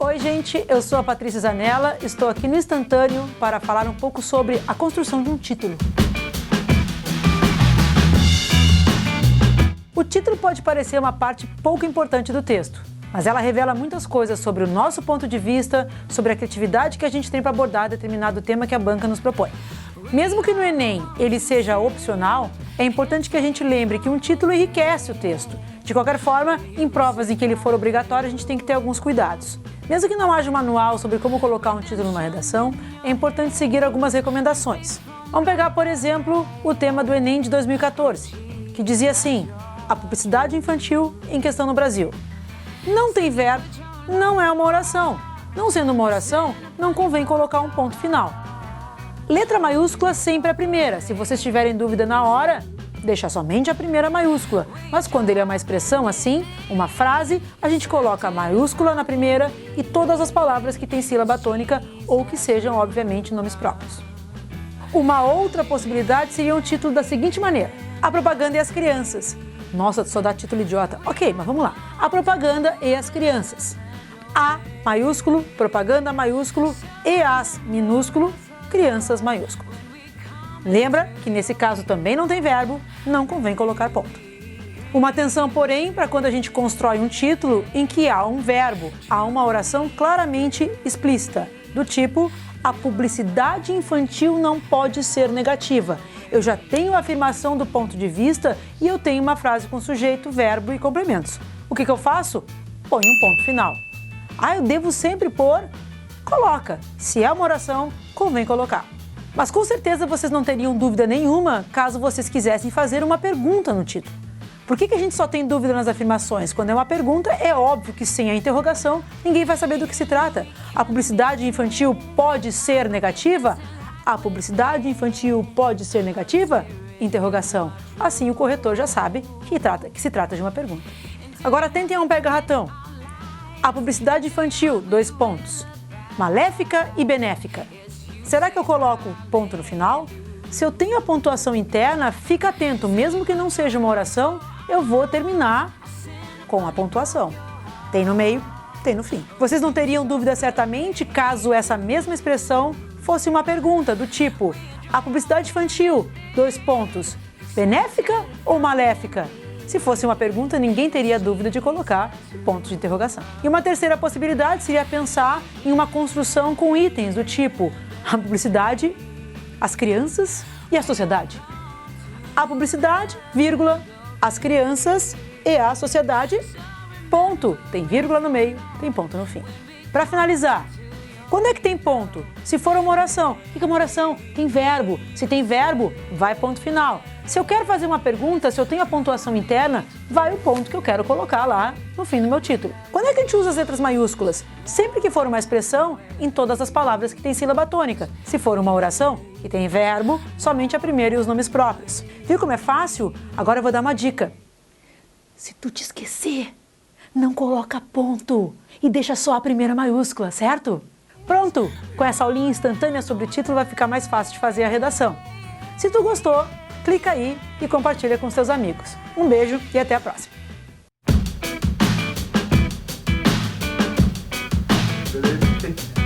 Oi gente, eu sou a Patrícia Zanella, estou aqui no Instantâneo para falar um pouco sobre a construção de um título. O título pode parecer uma parte pouco importante do texto, mas ela revela muitas coisas sobre o nosso ponto de vista, sobre a criatividade que a gente tem para abordar determinado tema que a banca nos propõe. Mesmo que no Enem ele seja opcional, é importante que a gente lembre que um título enriquece o texto. De qualquer forma, em provas em que ele for obrigatório, a gente tem que ter alguns cuidados. Mesmo que não haja um manual sobre como colocar um título numa redação, é importante seguir algumas recomendações. Vamos pegar, por exemplo, o tema do Enem de 2014, que dizia assim: a publicidade infantil em questão no Brasil. Não tem verbo, não é uma oração. Não sendo uma oração, não convém colocar um ponto final. Letra maiúscula sempre a primeira. Se vocês tiverem dúvida na hora, deixa somente a primeira maiúscula. Mas quando ele é uma expressão assim, uma frase, a gente coloca a maiúscula na primeira e todas as palavras que têm sílaba tônica ou que sejam, obviamente, nomes próprios. Uma outra possibilidade seria um título da seguinte maneira: a propaganda e as crianças. Nossa, só dá título idiota. Ok, mas vamos lá. A propaganda e as crianças. A maiúsculo, propaganda maiúsculo, e as minúsculo, crianças maiúsculo. Lembra que nesse caso também não tem verbo, não convém colocar ponto. Uma atenção, porém, para quando a gente constrói um título em que há um verbo, há uma oração claramente explícita, do tipo: a publicidade infantil não pode ser negativa. Eu já tenho a afirmação do ponto de vista e eu tenho uma frase com sujeito, verbo e complementos. O que eu faço? Ponho um ponto final. Eu devo sempre pôr? Coloca. Se é uma oração, convém colocar. Mas com certeza vocês não teriam dúvida nenhuma caso vocês quisessem fazer uma pergunta no título. Por que a gente só tem dúvida nas afirmações? Quando é uma pergunta, é óbvio que sem a interrogação, ninguém vai saber do que se trata. A publicidade infantil pode ser negativa? A publicidade infantil pode ser negativa? Interrogação. Assim o corretor já sabe que se trata de uma pergunta. Agora tentem a um pega-ratão. A publicidade infantil, : maléfica e benéfica. Será que eu coloco ponto no final? Se eu tenho a pontuação interna, fica atento, mesmo que não seja uma oração, eu vou terminar com a pontuação. Tem no meio, tem no fim. Vocês não teriam dúvida certamente caso essa mesma expressão fosse uma pergunta do tipo: a publicidade infantil, : benéfica ou maléfica? Se fosse uma pergunta, ninguém teria dúvida de colocar ponto de interrogação. E uma terceira possibilidade seria pensar em uma construção com itens do tipo: a publicidade, as crianças e a sociedade. A publicidade, vírgula, as crianças e a sociedade, ponto. Tem vírgula no meio, tem ponto no fim. Para finalizar, quando é que tem ponto? Se for uma oração. O que é uma oração? Tem verbo. Se tem verbo, vai ponto final. Se eu quero fazer uma pergunta, se eu tenho a pontuação interna, vai o ponto que eu quero colocar lá no fim do meu título. Quando é que a gente usa as letras maiúsculas? Sempre que for uma expressão, em todas as palavras que tem sílaba tônica. Se for uma oração, que tem verbo, somente a primeira e os nomes próprios. Viu como é fácil? Agora eu vou dar uma dica. Se tu te esquecer, não coloca ponto e deixa só a primeira maiúscula, certo? Pronto! Com essa aulinha instantânea sobre o título vai ficar mais fácil de fazer a redação. Se tu gostou, clica aí e compartilha com seus amigos. Um beijo e até a próxima! Beleza?